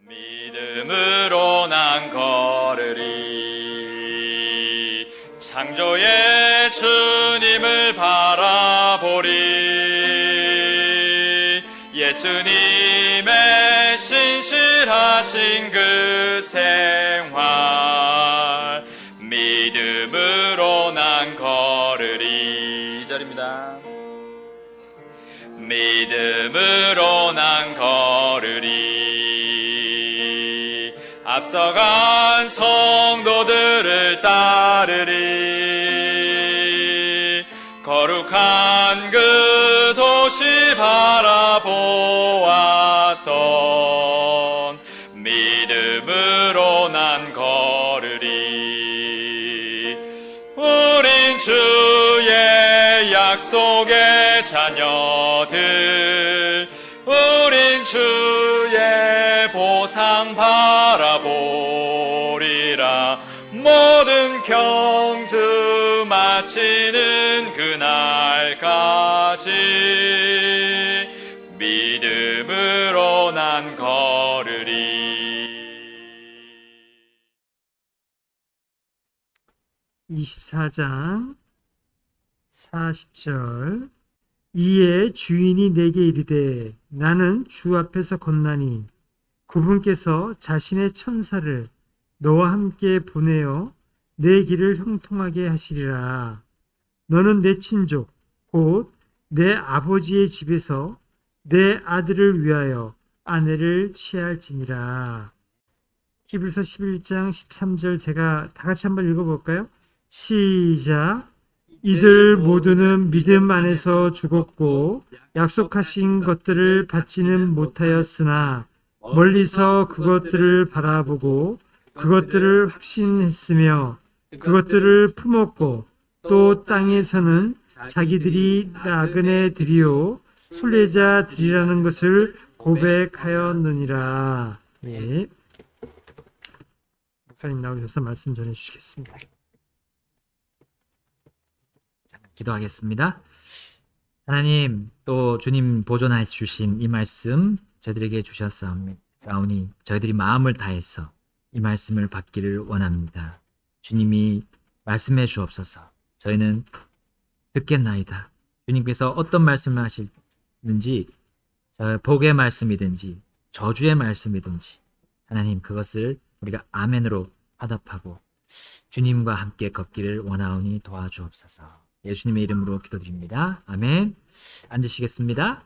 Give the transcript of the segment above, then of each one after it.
믿음으로 난 걸으리 창조의 주님을 바라보리 예수님의 신실하신 그 생활 믿음으로 난 걸으리 2절입니다. 믿음으로 난 걸으리 앞서간 성도들을 따르리 거룩한 그 도시 바라보았던 믿음으로 난 걸으리 우린 주의 약속의 자녀들 우린 주의 보상 바라보리라 모든 경주 마치는 그날까지 믿음으로 난 걸으리 24장 40절 이에 주인이 내게 이르되 나는 주 앞에서 건나니 그분께서 자신의 천사를 너와 함께 보내어 내 길을 형통하게 하시리라. 너는 내 친족 곧 내 아버지의 집에서 내 아들을 위하여 아내를 취할지니라. 히브리서 11장 13절 제가 다 같이 한번 읽어볼까요? 시작. 이들 모두는 믿음 안에서 죽었고 약속하신 것들을 받지는 못하였으나 멀리서 그것들을 바라보고 그것들을 확신했으며 그것들을 품었고 또 땅에서는 자기들이 나그네들이요 순례자들이라는 것을 고백하였느니라. 네. 목사님 나오셔서 말씀 전해 주시겠습니다. 기도하겠습니다. 하나님, 또 주님 보존해 주신 이 말씀 저희들에게 주셨사오니 저희들이 마음을 다해서 이 말씀을 받기를 원합니다. 주님이 말씀해 주옵소서. 저희는 듣겠나이다. 주님께서 어떤 말씀을 하시는지 복의 말씀이든지 저주의 말씀이든지 하나님 그것을 우리가 아멘으로 화답하고 주님과 함께 걷기를 원하오니 도와주옵소서. 예수님의 이름으로 기도드립니다. 아멘. 앉으시겠습니다.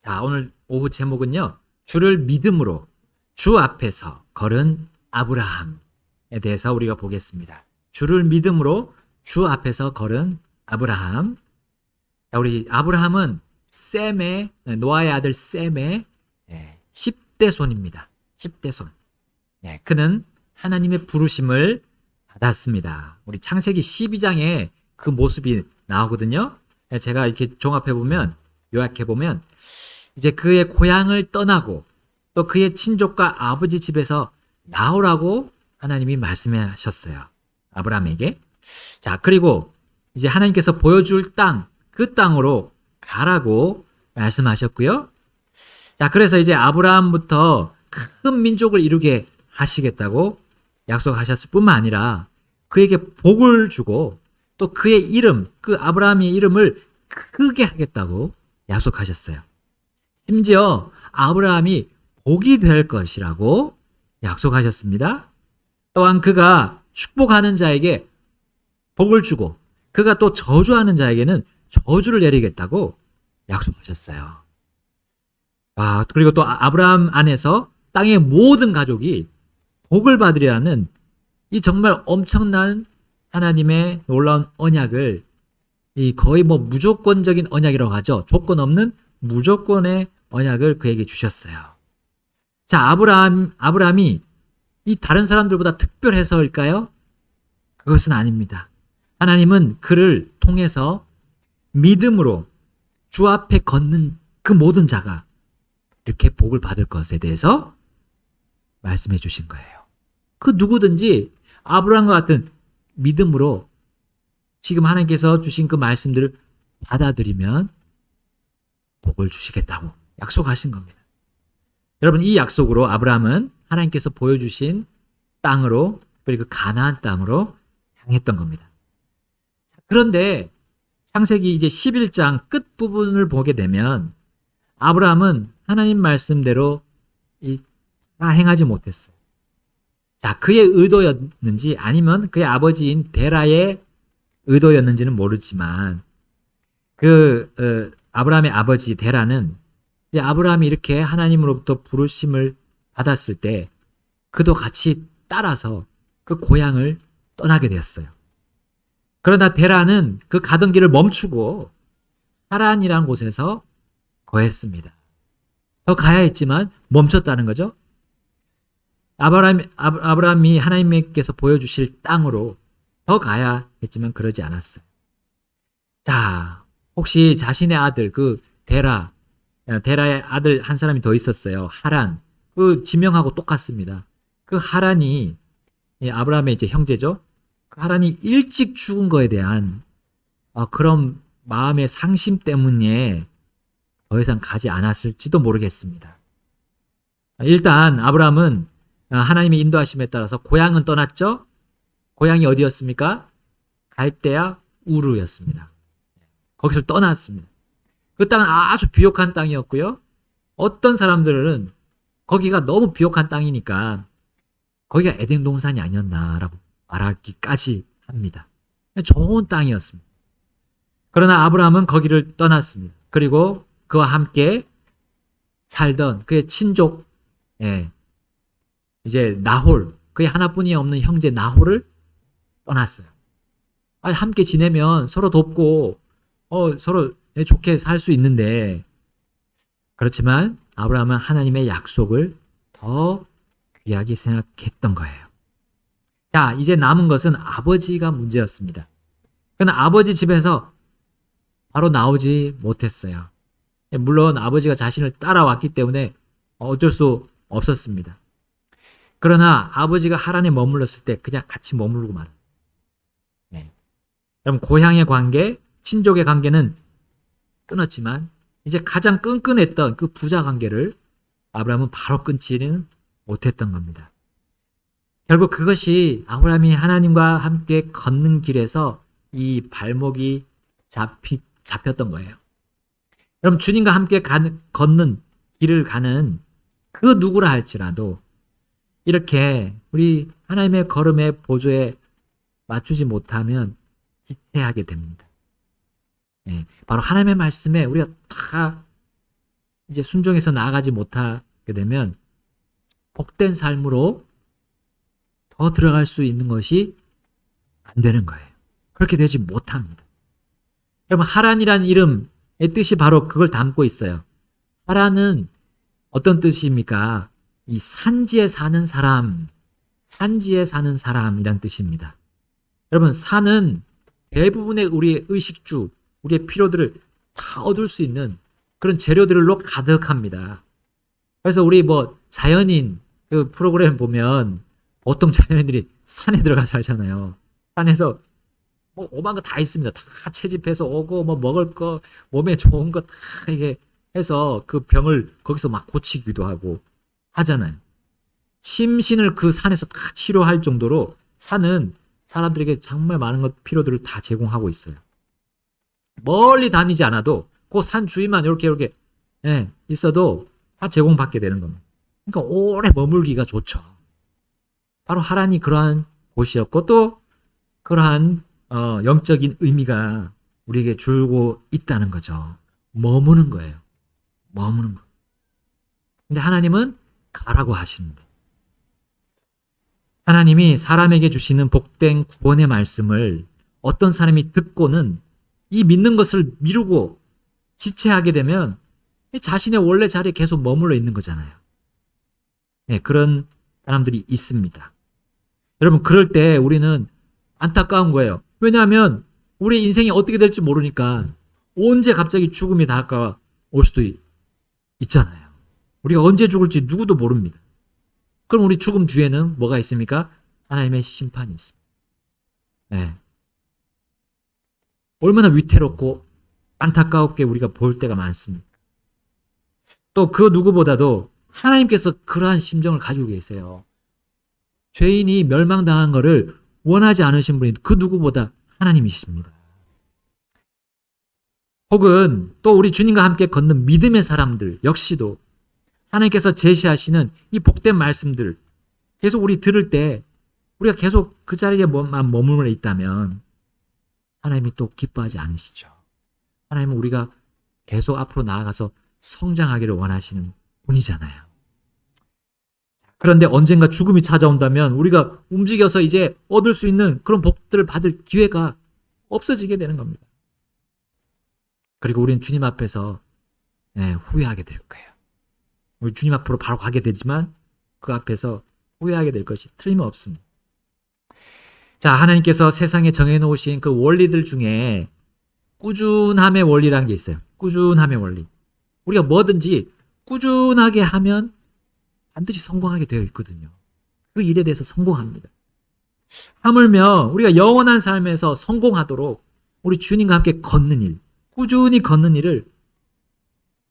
자, 오늘 오후 제목은요. 주를 믿음으로 주 앞에서 걸은 아브라함에 대해서 우리가 보겠습니다. 주를 믿음으로 주 앞에서 걸은 아브라함. 자, 우리 아브라함은 노아의 아들 셈의 10대 손입니다. 10대 손. 그는 하나님의 부르심을 받았습니다. 우리 창세기 12장에 그 모습이 나오거든요. 제가 이렇게 종합해보면, 요약해보면, 이제 그의 고향을 떠나고 또 그의 친족과 아버지 집에서 나오라고 하나님이 말씀하셨어요. 아브라함에게. 자, 그리고 이제 하나님께서 보여줄 땅, 그 땅으로 가라고 말씀하셨고요. 자, 그래서 이제 아브라함부터 큰 민족을 이루게 하시겠다고 약속하셨을 뿐만 아니라 그에게 복을 주고 또 그의 이름, 그 아브라함의 이름을 크게 하겠다고 약속하셨어요. 심지어 아브라함이 복이 될 것이라고 약속하셨습니다. 또한 그가 축복하는 자에게 복을 주고 그가 또 저주하는 자에게는 저주를 내리겠다고 약속하셨어요. 그리고 또 아브라함 안에서 땅의 모든 가족이 복을 받으리라는 이 정말 엄청난 하나님의 놀라운 언약을 거의 무조건적인 언약이라고 하죠. 조건 없는 무조건의 언약을 그에게 주셨어요. 자, 아브라함이 이 다른 사람들보다 특별해서일까요? 그것은 아닙니다. 하나님은 그를 통해서 믿음으로 주 앞에 걷는 그 모든 자가 이렇게 복을 받을 것에 대해서 말씀해 주신 거예요. 그 누구든지 아브라함과 같은 믿음으로 지금 하나님께서 주신 그 말씀들을 받아들이면 복을 주시겠다고 약속하신 겁니다. 여러분, 이 약속으로 아브라함은 하나님께서 보여주신 땅으로, 특별히 그 가나안 땅으로 향했던 겁니다. 그런데 창세기 이제 11장 끝부분을 보게 되면 아브라함은 하나님 말씀대로 다 행하지 못했어요. 자, 그의 의도였는지 아니면 그의 아버지인 데라의 의도였는지는 모르지만 아브라함의 아버지 데라는 이제 아브라함이 이렇게 하나님으로부터 부르심을 받았을 때 그도 같이 따라서 그 고향을 떠나게 되었어요. 그러나 데라는 그 가던 길을 멈추고 하란이라는 곳에서 거했습니다. 더 가야 했지만 멈췄다는 거죠. 아브라함이 하나님께서 보여주실 땅으로 더 가야 했지만 그러지 않았어요. 자, 혹시 자신의 아들 데라의 아들 한 사람이 더 있었어요. 하란. 그 지명하고 똑같습니다. 그 하란이 아브라함의 이제 형제죠. 그 하란이 일찍 죽은 거에 대한 그런 마음의 상심 때문에 더 이상 가지 않았을지도 모르겠습니다. 일단 아브라함은 하나님의 인도하심에 따라서 고향은 떠났죠. 고향이 어디였습니까? 갈대아 우르였습니다. 거기서 떠났습니다. 그 땅은 아주 비옥한 땅이었고요. 어떤 사람들은 거기가 너무 비옥한 땅이니까 거기가 에덴 동산이 아니었나라고 말하기까지 합니다. 좋은 땅이었습니다. 그러나 아브라함은 거기를 떠났습니다. 그리고 그와 함께 살던 그의 친족, 이제 나홀, 그의 하나뿐이 없는 형제 나홀을 떠났어요. 함께 지내면 서로 돕고 서로 좋게 살 수 있는데, 그렇지만 아브라함은 하나님의 약속을 더 귀하게 생각했던 거예요. 자, 이제 남은 것은 아버지가 문제였습니다. 그러나 아버지 집에서 바로 나오지 못했어요. 물론 아버지가 자신을 따라왔기 때문에 어쩔 수 없었습니다. 그러나 아버지가 하란에 머물렀을 때 그냥 같이 머무르고 말아요. 여러분, 고향의 관계, 친족의 관계는 끊었지만 이제 가장 끈끈했던 그 부자 관계를 아브라함은 바로 끊지는 못했던 겁니다. 결국 그것이 아브라함이 하나님과 함께 걷는 길에서 이 발목이 잡혔던 거예요. 여러분, 주님과 함께 걷는 길을 가는 그 누구라 할지라도 이렇게 우리 하나님의 걸음의 보조에 맞추지 못하면 지체하게 됩니다. 바로 하나님의 말씀에 우리가 다 이제 순종해서 나아가지 못하게 되면 복된 삶으로 더 들어갈 수 있는 것이 안 되는 거예요. 그렇게 되지 못합니다. 여러분, 하란이라는 이름의 뜻이 바로 그걸 담고 있어요. 하란은 어떤 뜻입니까? 이 산지에 사는 사람, 산지에 사는 사람이란 뜻입니다. 여러분, 산은 대부분의 우리의 의식주, 우리의 필요들을 다 얻을 수 있는 그런 재료들로 가득합니다. 그래서 우리 자연인 그 프로그램 보면 보통 자연인들이 산에 들어가 살잖아요. 산에서 오만 거 다 있습니다. 다 채집해서 오고 먹을 거, 몸에 좋은 거 다 이게 해서 그 병을 거기서 막 고치기도 하고 하잖아요. 심신을 그 산에서 다 치료할 정도로 산은 사람들에게 정말 많은 것 필요들을 다 제공하고 있어요. 멀리 다니지 않아도 그 산 주위만 이렇게 있어도 다 제공받게 되는 겁니다. 그러니까 오래 머물기가 좋죠. 바로 하란이 그러한 곳이었고 또 그러한 영적인 의미가 우리에게 주고 있다는 거죠. 머무는 거예요. 머무는 거. 근데 하나님은 가라고 하시는데, 하나님이 사람에게 주시는 복된 구원의 말씀을 어떤 사람이 듣고는 이 믿는 것을 미루고 지체하게 되면 자신의 원래 자리에 계속 머물러 있는 거잖아요. 그런 사람들이 있습니다. 여러분, 그럴 때 우리는 안타까운 거예요. 왜냐하면 우리 인생이 어떻게 될지 모르니까 언제 갑자기 죽음이 다가올 수도 있잖아요. 우리가 언제 죽을지 누구도 모릅니다. 그럼 우리 죽음 뒤에는 뭐가 있습니까? 하나님의 심판이 있습니다. 얼마나 위태롭고 안타깝게 우리가 볼 때가 많습니다. 또 그 누구보다도 하나님께서 그러한 심정을 가지고 계세요. 죄인이 멸망당한 것을 원하지 않으신 분이 그 누구보다 하나님이십니다. 혹은 또 우리 주님과 함께 걷는 믿음의 사람들 역시도 하나님께서 제시하시는 이 복된 말씀들 계속 우리 들을 때 우리가 계속 그 자리에만 머물러 있다면 하나님이 또 기뻐하지 않으시죠. 하나님은 우리가 계속 앞으로 나아가서 성장하기를 원하시는 분이잖아요. 그런데 언젠가 죽음이 찾아온다면 우리가 움직여서 이제 얻을 수 있는 그런 복들을 받을 기회가 없어지게 되는 겁니다. 그리고 우리는 주님 앞에서 후회하게 될 거예요. 우리 주님 앞으로 바로 가게 되지만 그 앞에서 후회하게 될 것이 틀림없습니다. 자, 하나님께서 세상에 정해놓으신 그 원리들 중에 꾸준함의 원리라는 게 있어요. 꾸준함의 원리. 우리가 뭐든지 꾸준하게 하면 반드시 성공하게 되어 있거든요. 그 일에 대해서 성공합니다. 하물며 우리가 영원한 삶에서 성공하도록 우리 주님과 함께 걷는 일, 꾸준히 걷는 일을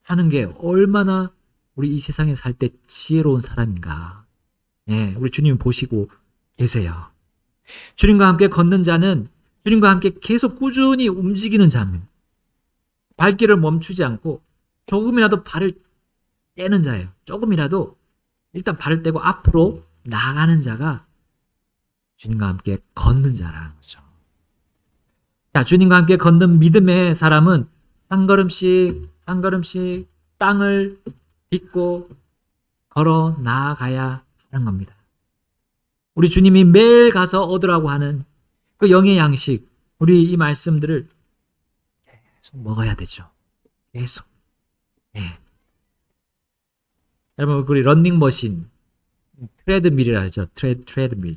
하는 게 얼마나 우리 이 세상에 살 때 지혜로운 사람인가. 우리 주님 보시고 계세요. 주님과 함께 걷는 자는 주님과 함께 계속 꾸준히 움직이는 자입니다. 발길을 멈추지 않고 조금이라도 발을 떼는 자예요. 조금이라도 일단 발을 떼고 앞으로 나가는 자가 주님과 함께 걷는 자라는 거죠. 자, 주님과 함께 걷는 믿음의 사람은 한 걸음씩 한 걸음씩 땅을 딛고 걸어 나아가야 하는 겁니다. 우리 주님이 매일 가서 얻으라고 하는 그 영의 양식, 우리 이 말씀들을 계속 먹어야 되죠. 계속. 여러분, 우리 런닝머신, 트레드밀이라 하죠. 트레드밀.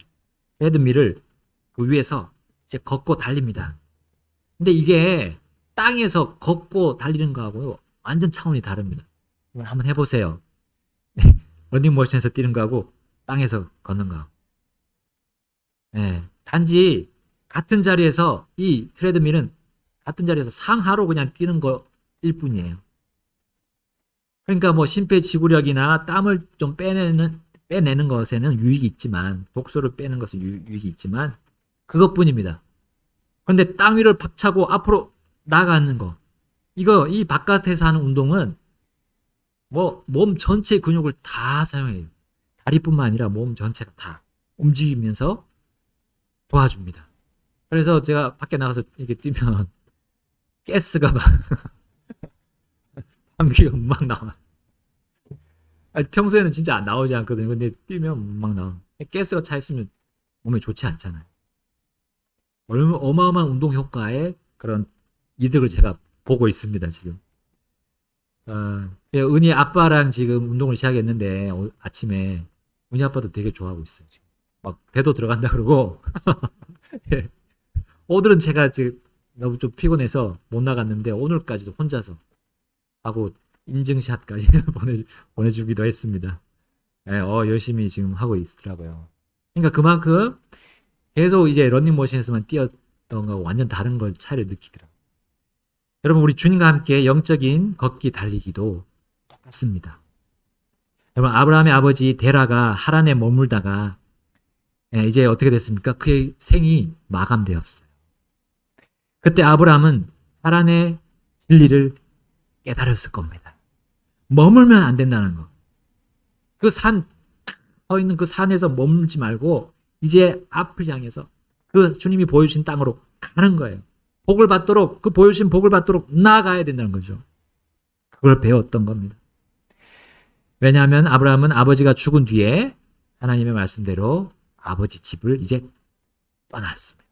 트레드밀을 그 위에서 이제 걷고 달립니다. 근데 이게 땅에서 걷고 달리는 거하고 완전 차원이 다릅니다. 한번 해보세요. 런닝머신에서 뛰는 거하고 땅에서 걷는 거하고. 단지 같은 자리에서 이 트레드밀은 같은 자리에서 상하로 그냥 뛰는 거일 뿐이에요. 그러니까 뭐 심폐지구력이나 땀을 좀 빼내는 것에는 유익이 있지만, 독소를 빼는 것은 유익이 있지만 그것뿐입니다. 그런데 땅 위를 박차고 앞으로 나가는 거, 이 바깥에서 하는 운동은 뭐 몸 전체 근육을 다 사용해요. 다리뿐만 아니라 몸 전체가 다 움직이면서 도와줍니다. 그래서 제가 밖에 나가서 이렇게 뛰면 가스가 막 감기가 막 나와. 평소에는 진짜 안 나오지 않거든요. 근데 뛰면 막 나와. 가스가 차 있으면 몸에 좋지 않잖아요. 어마어마한 운동 효과의 그런 이득을 제가 보고 있습니다, 지금. 은희 아빠랑 지금 운동을 시작했는데, 아침에 은희 아빠도 되게 좋아하고 있어요, 지금. 막 배도 들어간다 그러고. 오늘은 제가 지금 너무 좀 피곤해서 못 나갔는데, 오늘까지도 혼자서 하고 인증샷까지 보내주기도 했습니다. 열심히 지금 하고 있더라고요. 그러니까 그만큼 계속 이제 러닝머신에서만 뛰었던 거하고 완전 다른 걸 차이를 느끼더라고요. 여러분, 우리 주님과 함께 영적인 걷기 달리기도 똑같습니다. 여러분, 아브라함의 아버지 데라가 하란에 머물다가 이제 어떻게 됐습니까? 그의 생이 마감되었어요. 그때 아브라함은 하란의 진리를 깨달았을 겁니다. 머물면 안 된다는 거. 서 있는 그 산에서 머물지 말고 이제 앞을 향해서 그 주님이 보여주신 땅으로 가는 거예요. 복을 받도록, 그 보여주신 복을 받도록 나아가야 된다는 거죠. 그걸 배웠던 겁니다. 왜냐하면 아브라함은 아버지가 죽은 뒤에 하나님의 말씀대로 아버지 집을 이제 떠났습니다.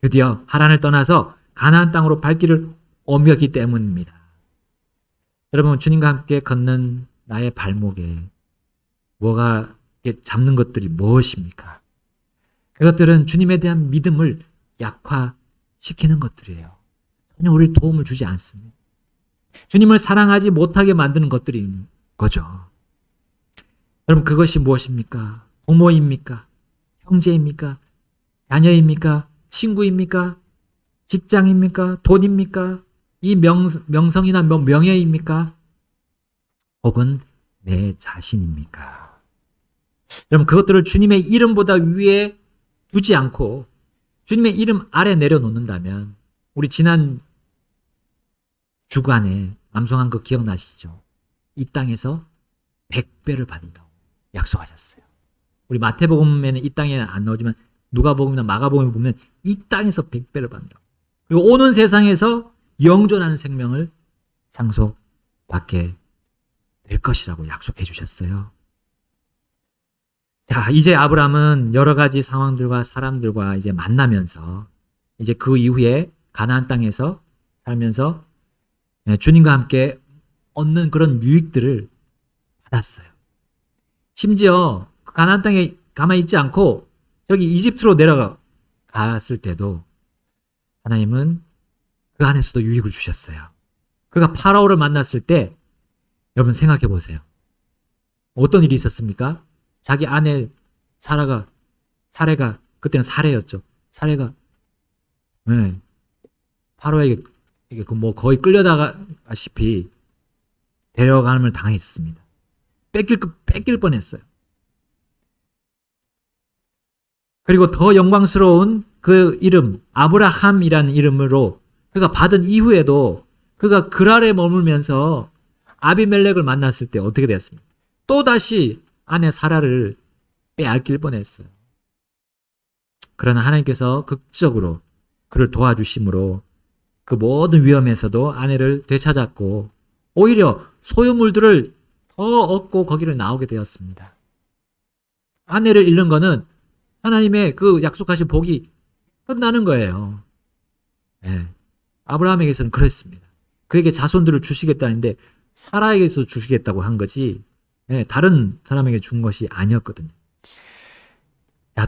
드디어 하란을 떠나서 가나안 땅으로 발길을 옮겼기 때문입니다. 여러분, 주님과 함께 걷는 나의 발목에 뭐가 잡는 것들이 무엇입니까? 그것들은 주님에 대한 믿음을 약화시키는 것들이에요. 전혀 우리 도움을 주지 않습니다. 주님을 사랑하지 못하게 만드는 것들인 거죠. 여러분, 그것이 무엇입니까? 부모입니까? 형제입니까? 자녀입니까? 친구입니까? 직장입니까? 돈입니까? 이 명성이나 명예입니까? 혹은 내 자신입니까? 여러분, 그것들을 주님의 이름보다 위에 두지 않고 주님의 이름 아래 내려놓는다면, 우리 지난 주간에 암송한 거 기억나시죠? 이 땅에서 100배를 받는다고 약속하셨어요. 우리 마태복음에는 이 땅에 안 나오지만 누가복음이나 마가복음에 보면 이 땅에서 100배를 받는다고. 그리고 오는 세상에서 영존하는 생명을 상속받게 될 것이라고 약속해 주셨어요. 자, 이제 아브라함은 여러 가지 상황들과 사람들과 이제 만나면서 이제 그 이후에 가나안 땅에서 살면서 주님과 함께 얻는 그런 유익들을 받았어요. 심지어 그 가나안 땅에 가만히 있지 않고 저기 이집트로 내려갔을 때도 하나님은 그 안에서도 유익을 주셨어요. 그가 파라오를 만났을 때 여러분 생각해 보세요. 어떤 일이 있었습니까? 자기 아내 사례가 그때는 사례였죠. 사례가 파라오에게 거의 끌려다가시피 데려감을 당했습니다. 뺏길 뻔했어요. 그리고 더 영광스러운 그 이름, 아브라함이라는 이름으로 그가 받은 이후에도 그가 그랄에 머물면서 아비멜렉을 만났을 때 어떻게 되었습니까? 또다시 아내 사라를 빼앗길 뻔했어요. 그러나 하나님께서 극적으로 그를 도와주심으로 그 모든 위험에서도 아내를 되찾았고 오히려 소유물들을 더 얻고 거기를 나오게 되었습니다. 아내를 잃는 거는 하나님의 그 약속하신 복이 끝나는 거예요. 네. 아브라함에게서는 그랬습니다. 그에게 자손들을 주시겠다는데 사라에게서 주시겠다고 한 거지 다른 사람에게 준 것이 아니었거든요.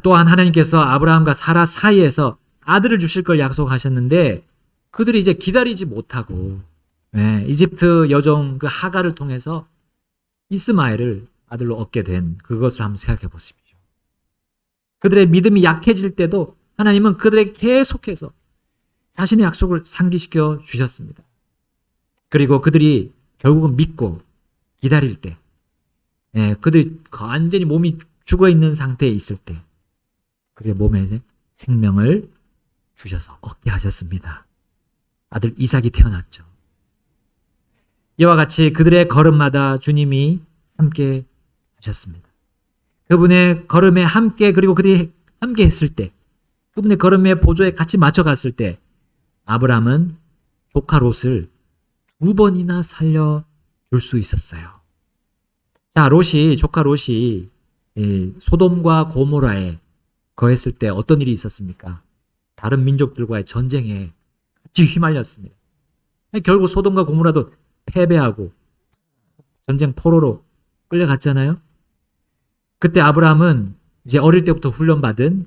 또한 하나님께서 아브라함과 사라 사이에서 아들을 주실 걸 약속하셨는데 그들이 이제 기다리지 못하고 이집트 여종 그 하가를 통해서 이스마엘을 아들로 얻게 된 그것을 한번 생각해 보십시오. 그들의 믿음이 약해질 때도 하나님은 그들에게 계속해서 자신의 약속을 상기시켜 주셨습니다. 그리고 그들이 결국은 믿고 기다릴 때 그들이 완전히 몸이 죽어있는 상태에 있을 때 그들의 몸에 생명을 주셔서 얻게 하셨습니다. 아들 이삭이 태어났죠. 이와 같이 그들의 걸음마다 주님이 함께 하셨습니다. 그분의 걸음에 함께 그리고 그들이 함께 했을 때 그분의 걸음의 보조에 같이 맞춰갔을 때 아브라함은 조카 롯을 2번이나 살려줄 수 있었어요. 자, 조카 롯이 소돔과 고모라에 거했을 때 어떤 일이 있었습니까? 다른 민족들과의 전쟁에 같이 휘말렸습니다. 결국 소돔과 고모라도 패배하고 전쟁 포로로 끌려갔잖아요. 그때 아브라함은 이제 어릴 때부터 훈련받은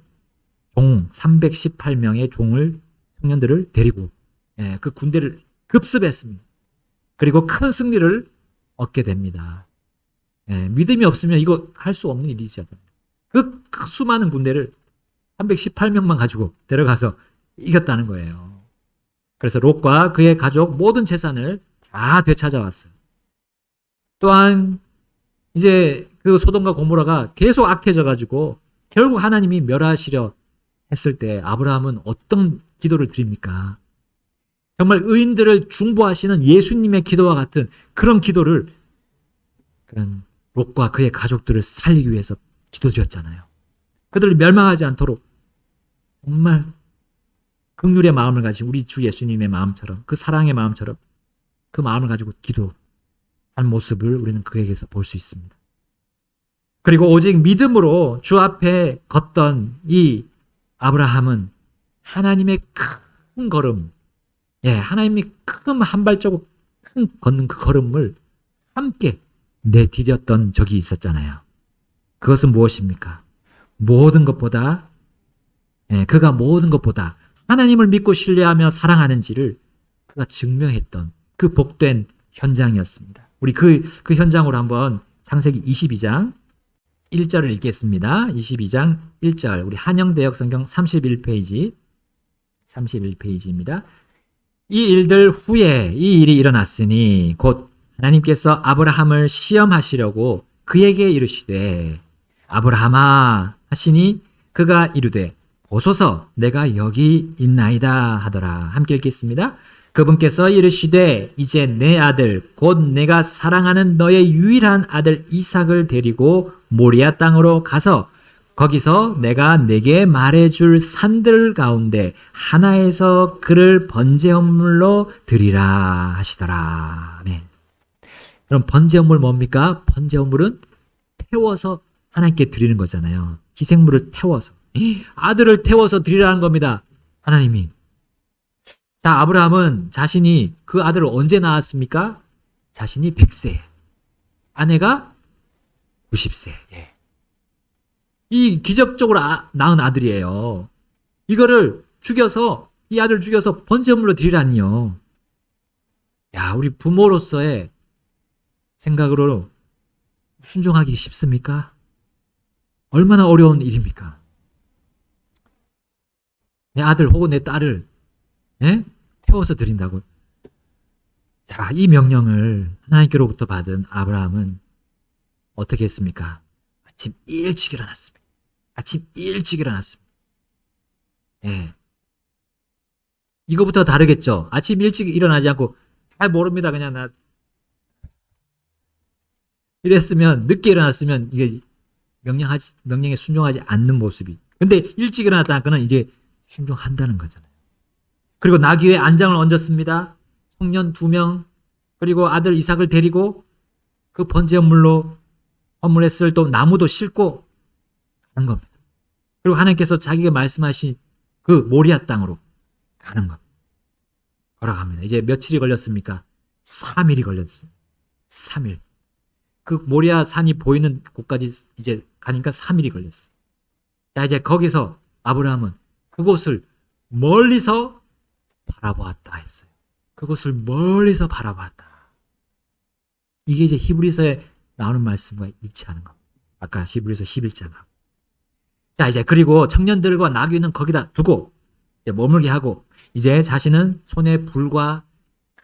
종 318명의 청년들을 데리고 그 군대를 급습했습니다. 그리고 큰 승리를 얻게 됩니다. 믿음이 없으면 이거 할 수 없는 일이잖아요. 그 수많은 군대를 318명만 가지고 데려가서 이겼다는 거예요. 그래서 롯과 그의 가족 모든 재산을 다 되찾아왔어요. 또한 이제 그 소돔과 고모라가 계속 악해져 가지고 결국 하나님이 멸하시려 했을 때 아브라함은 어떤 기도를 드립니까? 정말 의인들을 중보하시는 예수님의 기도와 같은 그런 기도를 그런 롯과 그의 가족들을 살리기 위해서 기도드렸잖아요. 그들을 멸망하지 않도록 정말 긍휼의 마음을 가진 우리 주 예수님의 마음처럼 그 사랑의 마음처럼 그 마음을 가지고 기도한 모습을 우리는 그에게서 볼 수 있습니다. 그리고 오직 믿음으로 주 앞에 걷던 이 아브라함은 하나님의 큰 걸음, 하나님이 큰 한 발자국 큰 걷는 그 걸음을 함께 내디뎠던 적이 있었잖아요. 그것은 무엇입니까? 그가 모든 것보다 하나님을 믿고 신뢰하며 사랑하는지를 그가 증명했던 그 복된 현장이었습니다. 우리 그 현장으로 한번 창세기 22장 1절을 읽겠습니다. 22장 1절 우리 한영대역 성경 31페이지입니다. 이 일들 후에 이 일이 일어났으니 곧 하나님께서 아브라함을 시험하시려고 그에게 이르시되 아브라함아 하시니 그가 이르되 보소서 내가 여기 있나이다 하더라. 함께 읽겠습니다. 그분께서 이르시되 이제 내 아들 곧 내가 사랑하는 너의 유일한 아들 이삭을 데리고 모리아 땅으로 가서 거기서 내가 내게 말해줄 산들 가운데 하나에서 그를 번제헌물로 드리라 하시더라. 아멘. 그럼 번제헌물 뭡니까? 번제헌물은 태워서 하나님께 드리는 거잖아요. 희생물을 태워서 아들을 태워서 드리라는 겁니다. 하나님이. 자, 아브라함은 자신이 그 아들을 언제 낳았습니까? 자신이 100세, 아내가 90세. 이 기적적으로 낳은 아들이에요. 이거를 죽여서, 이 아들을 죽여서 번제물로 드리라니요. 야, 우리 부모로서의 생각으로 순종하기 쉽습니까? 얼마나 어려운 일입니까? 내 아들 혹은 내 딸을 태워서 드린다고. 자, 이 명령을 하나님께로부터 받은 아브라함은 어떻게 했습니까? 아침 일찍 일어났습니다. 아침 일찍 일어났습니다. 예. 이거부터 다르겠죠? 아침 일찍 일어나지 않고, 모릅니다. 그냥 나. 이랬으면, 늦게 일어났으면, 이게 명령에 순종하지 않는 모습이. 근데 일찍 일어났다는 거는 이제 순종한다는 거잖아요. 그리고 나귀의 안장을 얹었습니다. 청년 2명, 그리고 아들 이삭을 데리고 그 번제헌물로 헌물했을 또 나무도 싣고 가는 겁니다. 그리고 하나님께서 자기가 말씀하신 그 모리아 땅으로 가는 겁니다. 걸어갑니다. 이제 며칠이 걸렸습니까? 3일이 걸렸습니다. 3일. 그 모리아 산이 보이는 곳까지 이제 가니까 3일이 걸렸어요. 자, 이제 거기서 아브라함은 그곳을 멀리서 바라보았다 했어요. 그곳을 멀리서 바라보았다. 이게 이제 히브리서에 나오는 말씀과 일치하는 겁니다. 아까 히브리서 11장하고. 자, 이제 그리고 청년들과 나귀는 거기다 두고 이제 머물게 하고 이제 자신은 손에 불과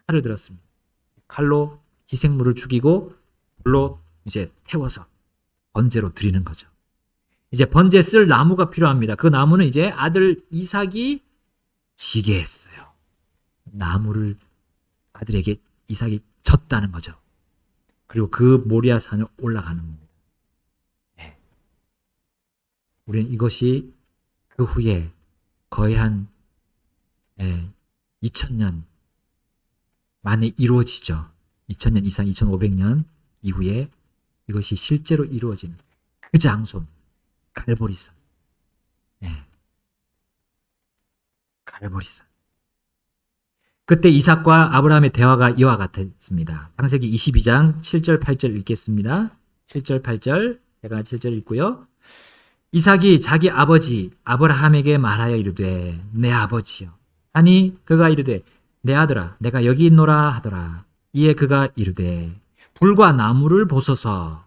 칼을 들었습니다. 칼로 희생물을 죽이고 불로 이제 태워서 번제로 드리는 거죠. 이제 번제 쓸 나무가 필요합니다. 그 나무는 이제 아들 이삭이 지게 했어요. 나무를 아들에게 이삭이 졌다는 거죠. 그리고 그 모리아 산을 올라가는 겁니다. 네. 우리는 이것이 그 후에 거의 한 2000년 만에 이루어지죠. 2000년 이상, 2500년 이후에 이것이 실제로 이루어지는 그 장소, 갈보리산. 갈보리산. 그때 이삭과 아브라함의 대화가 이와 같았습니다. 창세기 22장 7절 8절 읽겠습니다. 7절 8절 제가 7절 읽고요. 이삭이 자기 아버지 아브라함에게 말하여 이르되 내 아버지여 하니 그가 이르되 내 아들아 내가 여기 있노라 하더라. 이에 그가 이르되 불과 나무를 보소서.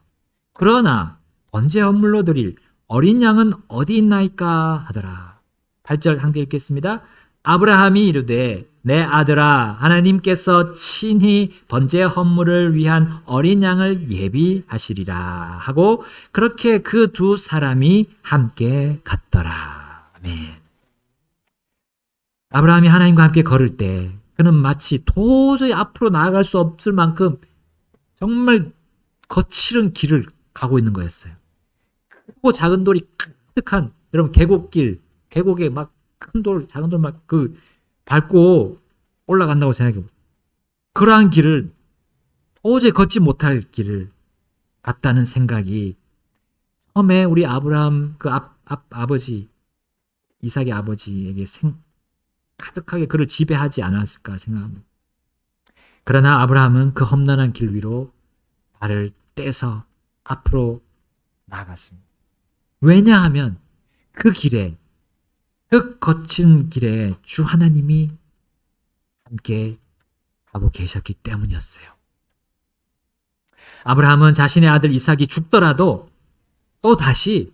그러나 번제 헌물로 드릴 어린 양은 어디 있나이까 하더라. 8절 함께 읽겠습니다. 아브라함이 이르되 내 아들아 하나님께서 친히 번제 헌물을 위한 어린 양을 예비하시리라 하고 그렇게 그 두 사람이 함께 갔더라. 아멘. 아브라함이 하나님과 함께 걸을 때 그는 마치 도저히 앞으로 나아갈 수 없을 만큼 정말 거칠은 길을 가고 있는 거였어요. 크고 작은 돌이 가득한 여러분 계곡길, 계곡에 막 큰 돌, 작은 돌 막 그 밟고 올라간다고 생각해 보세요. 그러한 길을 도저히 걷지 못할 길을 갔다는 생각이 처음에 우리 아브라함 그 아버지 이삭의 아버지에게 가득하게 그를 지배하지 않았을까 생각합니다. 그러나 아브라함은 그 험난한 길 위로 발을 떼서 앞으로 나아갔습니다. 왜냐하면 그 길에 그 거친 길에 주 하나님이 함께 하고 계셨기 때문이었어요. 아브라함은 자신의 아들 이삭이 죽더라도 또 다시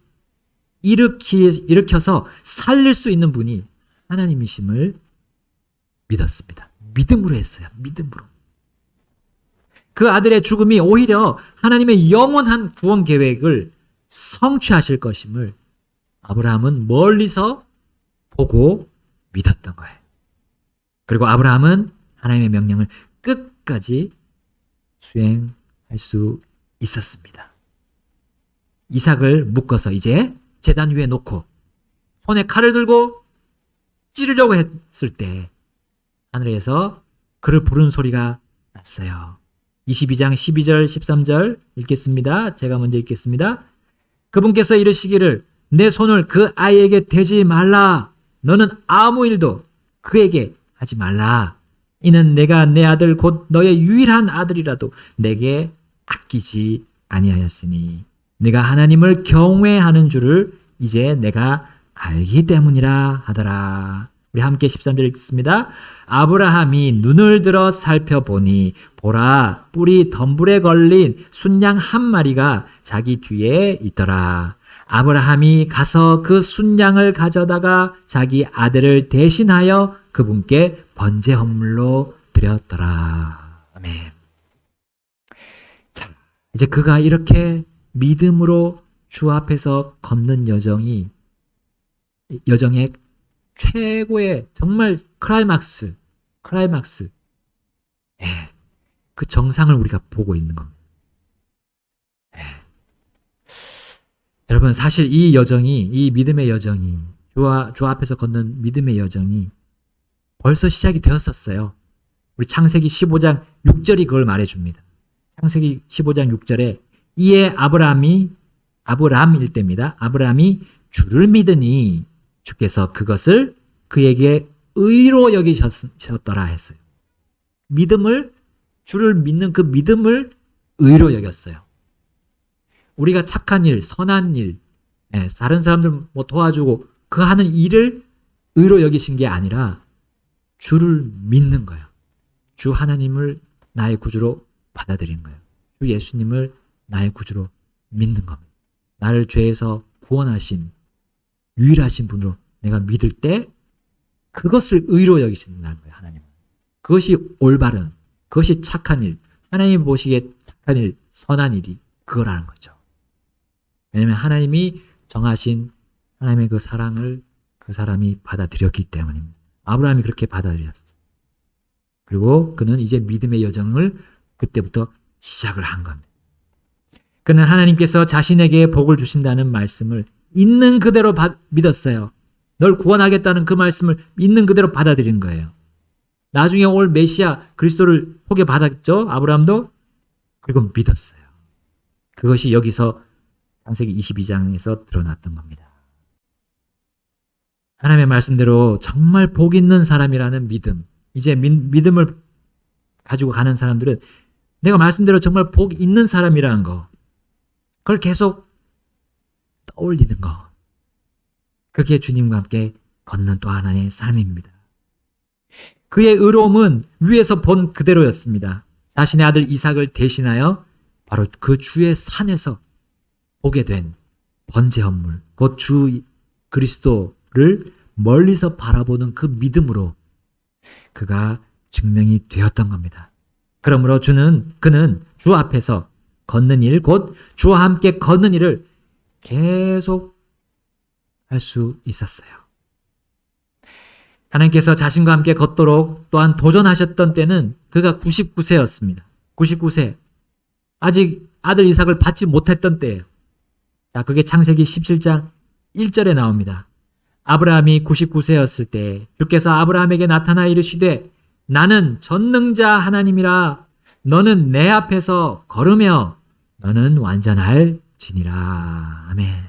일으켜서 살릴 수 있는 분이 하나님이심을 믿었습니다. 믿음으로 했어요. 믿음으로. 그 아들의 죽음이 오히려 하나님의 영원한 구원 계획을 성취하실 것임을 아브라함은 멀리서 보고 믿었던 거예요. 그리고 아브라함은 하나님의 명령을 끝까지 수행할 수 있었습니다. 이삭을 묶어서 이제 제단 위에 놓고 손에 칼을 들고 찌르려고 했을 때 하늘에서 그를 부르는 소리가 났어요. 22장 12절 13절 읽겠습니다. 제가 먼저 읽겠습니다. 그분께서 이르시기를 내 손을 그 아이에게 대지 말라. 너는 아무 일도 그에게 하지 말라. 이는 내가 내 아들 곧 너의 유일한 아들이라도 내게 아끼지 아니하였으니 내가 하나님을 경외하는 줄을 이제 내가 알기 때문이라 하더라. 우리 함께 13절 읽습니다. 아브라함이 눈을 들어 살펴보니 보라 뿔이 덤불에 걸린 순양 한 마리가 자기 뒤에 있더라. 아브라함이 가서 그 순양을 가져다가 자기 아들을 대신하여 그분께 번제 헌물로 드렸더라. 아멘. 자, 이제 그가 이렇게 믿음으로 주 앞에서 걷는 여정의 최고의 정말 클라이막스, 예, 그 정상을 우리가 보고 있는 겁니다. 예. 여러분 사실 이 믿음의 여정이 주 앞에서 걷는 믿음의 여정이 벌써 시작이 되었었어요. 우리 창세기 15장 6절이 그걸 말해줍니다. 창세기 15장 6절에 이에 아브람일 때입니다. 아브람이 주를 믿으니 주께서 그것을 그에게 의로 여기셨더라 했어요. 주를 믿는 그 믿음을 의로 여겼어요. 우리가 착한 일, 선한 일, 다른 사람들 도와주고 그 하는 일을 의로 여기신 게 아니라 주를 믿는 거예요. 주 하나님을 나의 구주로 받아들인 거예요. 주 예수님을 나의 구주로 믿는 겁니다. 나를 죄에서 구원하신 유일하신 분으로 내가 믿을 때 그것을 의로 여기신다는 거예요. 하나님은. 그것이 올바른, 그것이 착한 일, 하나님이 보시기에 착한 일, 선한 일이 그거라는 거죠. 왜냐하면 하나님이 정하신 하나님의 그 사랑을 그 사람이 받아들였기 때문입니다. 아브라함이 그렇게 받아들였어요. 그리고 그는 이제 믿음의 여정을 그때부터 시작을 한 겁니다. 그는 하나님께서 자신에게 복을 주신다는 말씀을 있는 그대로 믿었어요. 널 구원하겠다는 그 말씀을 있는 그대로 받아들인 거예요. 나중에 올 메시아 그리스도를 소개받았죠. 아브라함도. 그리고 믿었어요. 그것이 여기서 창세기 22장에서 드러났던 겁니다. 하나님의 말씀대로 정말 복 있는 사람이라는 믿음. 이제 믿음을 가지고 가는 사람들은 내가 말씀대로 정말 복 있는 사람이라는 거. 그걸 계속 떠올리는 거. 그게 주님과 함께 걷는 또 하나의 삶입니다. 그의 의로움은 위에서 본 그대로였습니다. 자신의 아들 이삭을 대신하여 바로 그 주의 산에서 보게 된 번제 헌물, 곧 주 그리스도를 멀리서 바라보는 그 믿음으로 그가 증명이 되었던 겁니다. 그러므로 그는 주 앞에서 걷는 일, 곧 주와 함께 걷는 일을 계속 할 수 있었어요. 하나님께서 자신과 함께 걷도록 또한 도전하셨던 때는 그가 99세였습니다. 99세. 아직 아들 이삭을 받지 못했던 때예요. 자, 그게 창세기 17장 1절에 나옵니다. 아브라함이 99세였을 때 주께서 아브라함에게 나타나 이르시되 나는 전능자 하나님이라 너는 내 앞에서 걸으며 너는 완전할지니라. 아멘.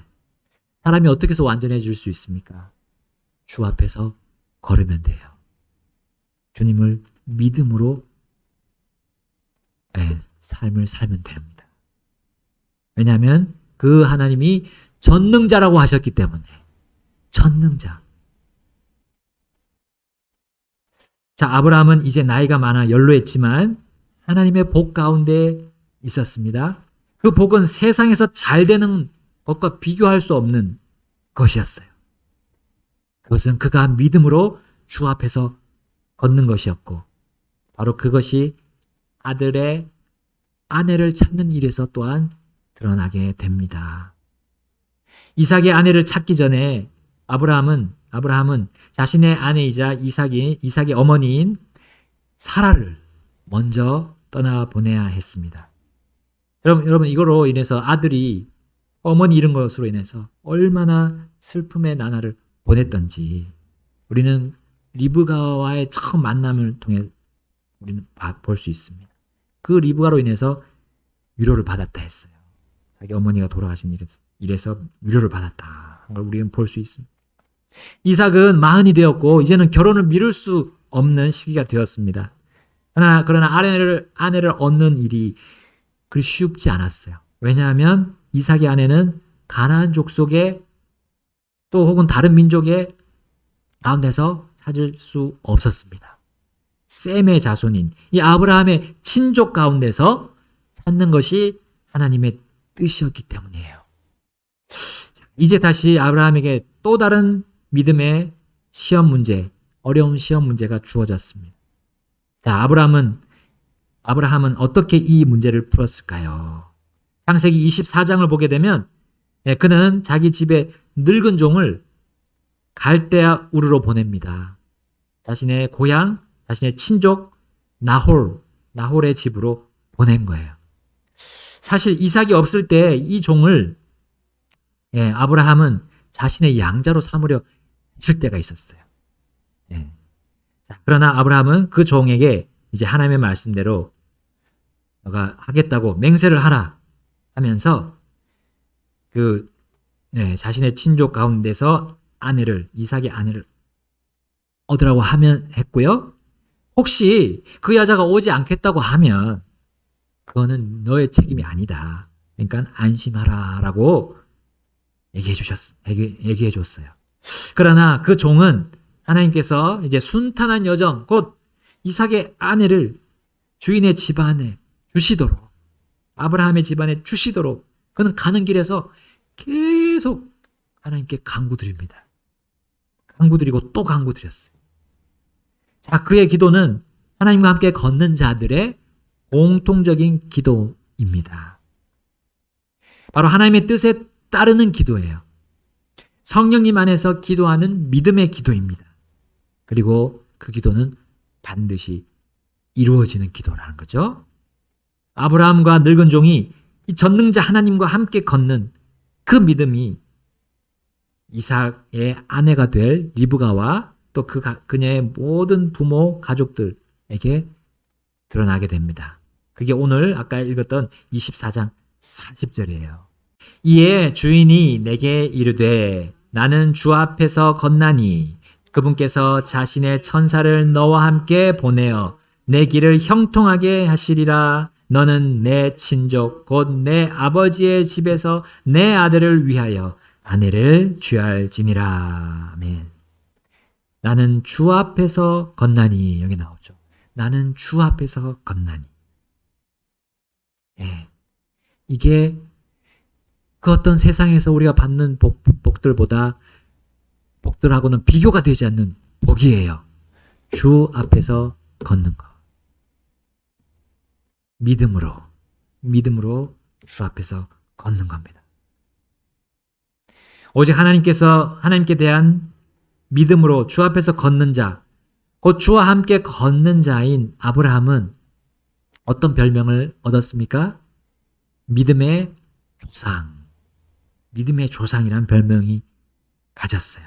사람이 어떻게 해서 완전해질 수 있습니까? 주 앞에서 걸으면 돼요. 주님을 믿음으로 삶을 살면 됩니다. 왜냐하면 그 하나님이 전능자라고 하셨기 때문에. 전능자. 자, 아브라함은 이제 나이가 많아 연로했지만 하나님의 복 가운데 있었습니다. 그 복은 세상에서 잘 되는 것과 비교할 수 없는 것이었어요. 그것은 그가 믿음으로 주 앞에서 걷는 것이었고 바로 그것이 아들의 아내를 찾는 일에서 또한 드러나게 됩니다. 이삭의 아내를 찾기 전에 아브라함은 자신의 아내이자 이삭의 어머니인 사라를 먼저 떠나보내야 했습니다. 여러분 이거로 인해서 아들이 어머니 잃은 것으로 인해서 얼마나 슬픔의 나날을 보냈던지 우리는 리브가와의 처음 만남을 통해 우리는 볼 수 있습니다. 그 리브가로 인해서 위로를 받았다 했어요. 자기 어머니가 돌아가신 일에서 위로를 받았다. 걸 우리는 볼 수 있습니다. 이삭은 마흔이 되었고 이제는 결혼을 미룰 수 없는 시기가 되었습니다. 그러나 아내를 얻는 일이 그리 쉽지 않았어요. 왜냐하면 이삭의 아내는 가나안 족속의 또 혹은 다른 민족의 가운데서 찾을 수 없었습니다. 셈의 자손인 이 아브라함의 친족 가운데서 찾는 것이 하나님의 뜻이었기 때문이에요. 이제 다시 아브라함에게 또 다른 믿음의 어려운 시험 문제가 주어졌습니다. 자, 아브라함은 어떻게 이 문제를 풀었을까요? 창세기 24장을 보게 되면 그는 자기 집에 늙은 종을 갈대아 우르로 보냅니다. 자신의 고향, 자신의 친족 나홀의 집으로 보낸 거예요. 사실 이삭이 없을 때 이 종을 아브라함은 자신의 양자로 삼으려 했을 때가 있었어요. 그러나 아브라함은 그 종에게 이제 하나님의 말씀대로 너가 하겠다고 맹세를 하라 하면서 자신의 친족 가운데서 이삭의 아내를 얻으라고 했고요. 혹시 그 여자가 오지 않겠다고 하면 그거는 너의 책임이 아니다. 그러니까 안심하라라고 얘기해 줬어요. 그러나 그 종은 하나님께서 이제 순탄한 여정, 곧 이삭의 아내를 주인의 집안에 주시도록, 아브라함의 집안에 주시도록 그는 가는 길에서 계속 하나님께 간구드립니다. 간구드리고 또 간구드렸어요. 자, 그의 기도는 하나님과 함께 걷는 자들의 공통적인 기도입니다. 바로 하나님의 뜻에 따르는 기도예요. 성령님 안에서 기도하는 믿음의 기도입니다. 그리고 그 기도는 반드시 이루어지는 기도라는 거죠. 아브라함과 늙은 종이 이 전능자 하나님과 함께 걷는 그 믿음이 이삭의 아내가 될 리브가와 또 그녀의 모든 부모 가족들에게 드러나게 됩니다. 그게 오늘 아까 읽었던 24장 40절이에요. 이에 주인이 내게 이르되 나는 주 앞에서 건나니 그분께서 자신의 천사를 너와 함께 보내어 내 길을 형통하게 하시리라. 너는 내 친족 곧 내 아버지의 집에서 내 아들을 위하여 아내를 취할지니라. 아멘. 나는 주 앞에서 건나니, 여기 나오죠. 나는 주 앞에서 건나니. 이게 그 어떤 세상에서 우리가 받는 복들하고는 비교가 되지 않는 복이에요. 주 앞에서 걷는 것. 믿음으로 주 앞에서 걷는 겁니다. 오직 하나님께 대한 믿음으로 주 앞에서 걷는 자, 곧 주와 함께 걷는 자인 아브라함은 어떤 별명을 얻었습니까? 믿음의 조상이라는 별명이 가졌어요.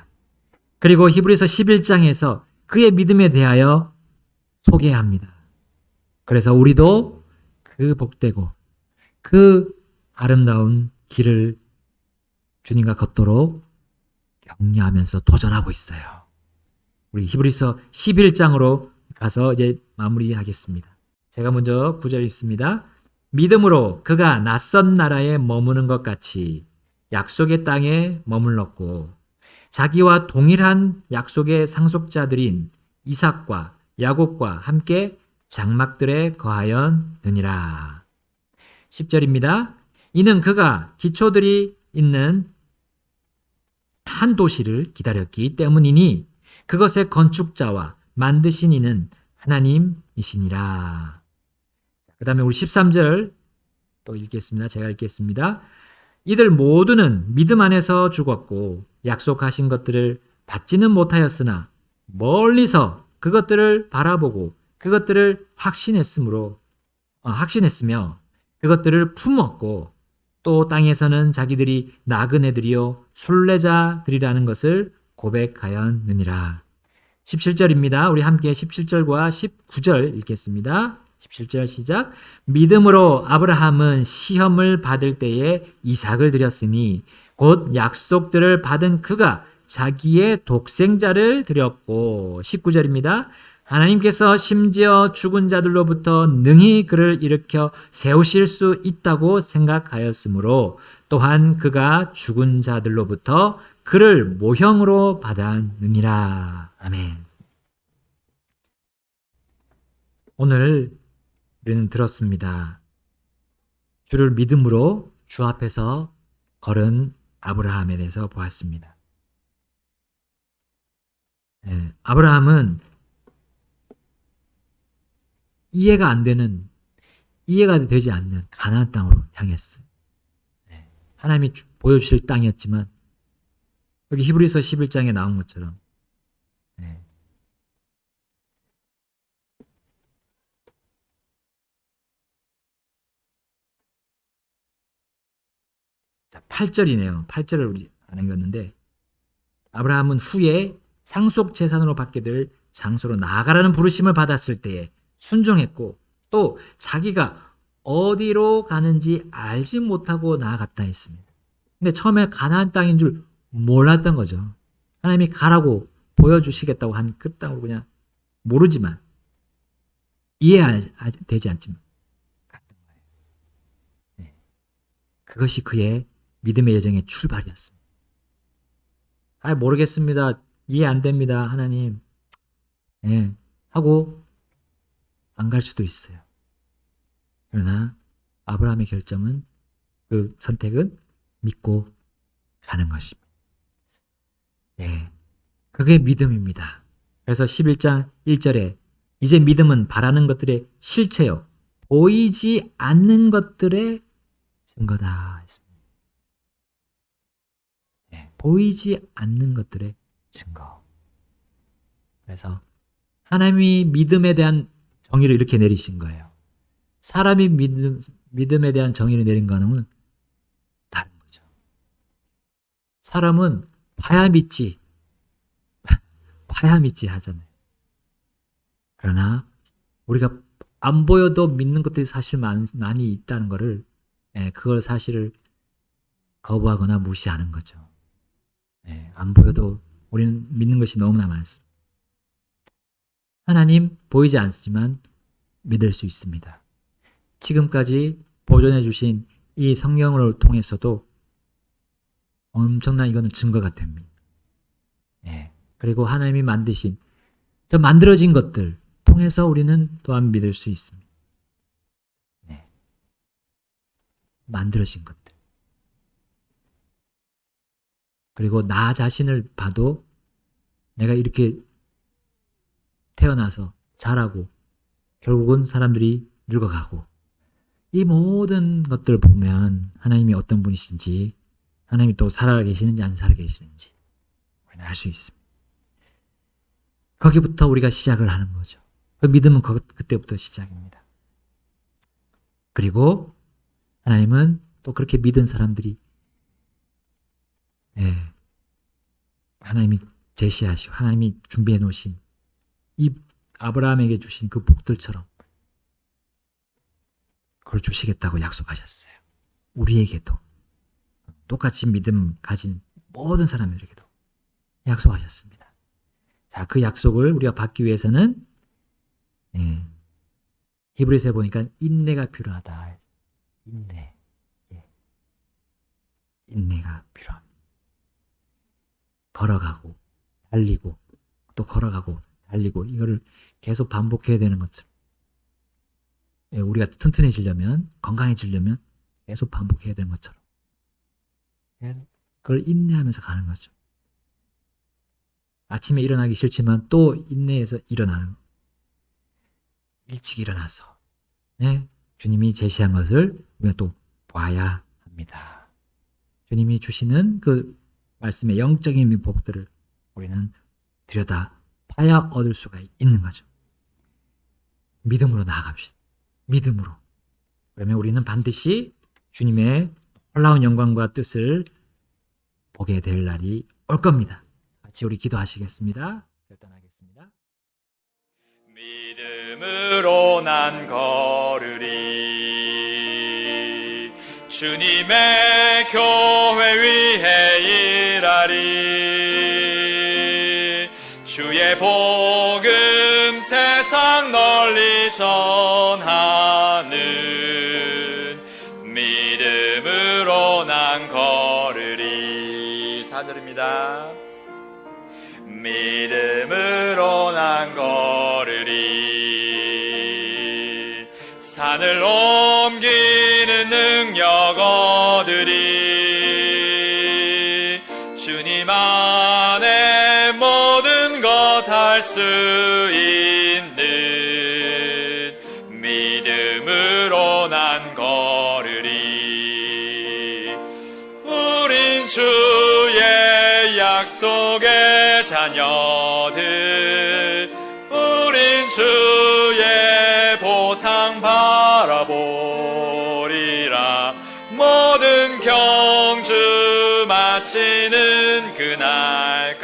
그리고 히브리서 11장에서 그의 믿음에 대하여 소개합니다. 그래서 우리도 그 복되고 그 아름다운 길을 주님과 걷도록 격려하면서 도전하고 있어요. 우리 히브리서 11장으로 가서 이제 마무리하겠습니다. 제가 먼저 9절 읽습니다. 믿음으로 그가 낯선 나라에 머무는 것 같이 약속의 땅에 머물렀고 자기와 동일한 약속의 상속자들인 이삭과 야곱과 함께 장막들에 거하였느니라. 10절입니다. 이는 그가 기초들이 있는 한 도시를 기다렸기 때문이니 그것의 건축자와 만드신 이는 하나님이시니라. 그 다음에 우리 13절 또 읽겠습니다. 제가 읽겠습니다. 이들 모두는 믿음 안에서 죽었고 약속하신 것들을 받지는 못하였으나 멀리서 그것들을 바라보고 그것들을 확신했으며 그것들을 품었고 또 땅에서는 자기들이 나그네들이요 순례자들이라는 것을 고백하였느니라. 17절입니다. 우리 함께 17절과 19절 읽겠습니다. 17절 시작. 믿음으로 아브라함은 시험을 받을 때에 이삭을 드렸으니 곧 약속들을 받은 그가 자기의 독생자를 드렸고 19절입니다. 하나님께서 심지어 죽은 자들로부터 능히 그를 일으켜 세우실 수 있다고 생각하였으므로 또한 그가 죽은 자들로부터 그를 모형으로 받았느니라. 아멘. 오늘 우리는 들었습니다. 주를 믿음으로 주 앞에서 걸은 아브라함에 대해서 보았습니다. 아브라함은 이해가 되지 않는 가나안 땅으로 향했어요. 하나님이 보여주실 땅이었지만 여기 히브리서 11장에 나온 것처럼 자, 8절이네요. 8절을 우리 안 남겼는데 아브라함은 후에 상속 재산으로 받게 될 장소로 나아가라는 부르심을 받았을 때에 순종했고 또 자기가 어디로 가는지 알지 못하고 나아갔다 했습니다. 근데 처음에 가나안 땅인 줄 몰랐던 거죠. 하나님이 가라고 보여주시겠다고 한 그 땅으로 그냥 모르지만 이해되지 않지만 갔던 거예요. 네. 그것이 그의 믿음의 여정의 출발이었습니다. 모르겠습니다. 이해 안 됩니다. 하나님. 하고 안 갈 수도 있어요. 그러나 아브라함의 결정은 그 선택은 믿고 가는 것입니다. 그게 믿음입니다. 그래서 11장 1절에 이제 믿음은 바라는 것들의 실체요 보이지 않는 것들의 증거다 했습니다. 보이지 않는 것들의 증거. 그래서 하나님이 믿음에 대한 정의를 이렇게 내리신 거예요. 사람이 믿음에 대한 정의를 내린 거는 다른 거죠. 사람은 봐야 믿지 하잖아요. 그러나 우리가 안 보여도 믿는 것들이 사실 많이 있다는 것을 그걸 사실을 거부하거나 무시하는 거죠. 안 보여도 우리는 믿는 것이 너무나 많습니다. 하나님 보이지 않지만 믿을 수 있습니다. 지금까지 보존해 주신 이 성경을 통해서도 엄청난 이거는 증거가 됩니다. 그리고 하나님이 만드신 저 만들어진 것들 통해서 우리는 또한 믿을 수 있습니다. 만들어진 것들. 그리고 나 자신을 봐도 내가 이렇게 태어나서 자라고 결국은 사람들이 늙어가고 이 모든 것들을 보면 하나님이 어떤 분이신지 하나님이 또 살아계시는지 안 살아계시는지 우리는 알 수 있습니다. 거기부터 우리가 시작을 하는 거죠. 그 믿음은 그때부터 시작입니다. 그리고 하나님은 또 그렇게 믿은 사람들이 하나님이 제시하시고 하나님이 준비해 놓으신 이 아브라함에게 주신 그 복들처럼 그걸 주시겠다고 약속하셨어요. 우리에게도 똑같이 믿음 가진 모든 사람들에게도 약속하셨습니다. 자, 그 약속을 우리가 받기 위해서는 히브리서에 보니까 인내가 필요하다. 인내가 필요합니다. 걸어가고 달리고 또 걸어가고 달리고 이거를 계속 반복해야 되는 것처럼 우리가 튼튼해지려면 건강해지려면 계속 반복해야 되는 것처럼 그걸 인내하면서 가는 거죠. 아침에 일어나기 싫지만 또 인내해서 일어나는 일찍 일어나서 주님이 제시한 것을 우리가 또 봐야 합니다. 주님이 주시는 그 말씀의 영적인 복들을 우리는 들여다 봐야 얻을 수가 있는 거죠. 믿음으로 나아갑시다. 믿음으로. 그러면 우리는 반드시 주님의 놀라운 영광과 뜻을 보게 될 날이 올 겁니다. 같이 우리 기도하시겠습니다. 결단하겠습니다. 믿음으로 난 걸으리. 주님의 교회 위해 일하리. 주의 복음 세상 널리 전하는 믿음으로 난 걸으리. 4절입니다. 믿음으로 난 걸으리. 산을 옮기는 능력 얻으리. 주님 안에 모든 것 할 수 있는 믿음으로 난 걸으리. 우린 주의 약속의 자녀들, 우린 주의 보상 바라보리라. 모든 경주 마치는 그날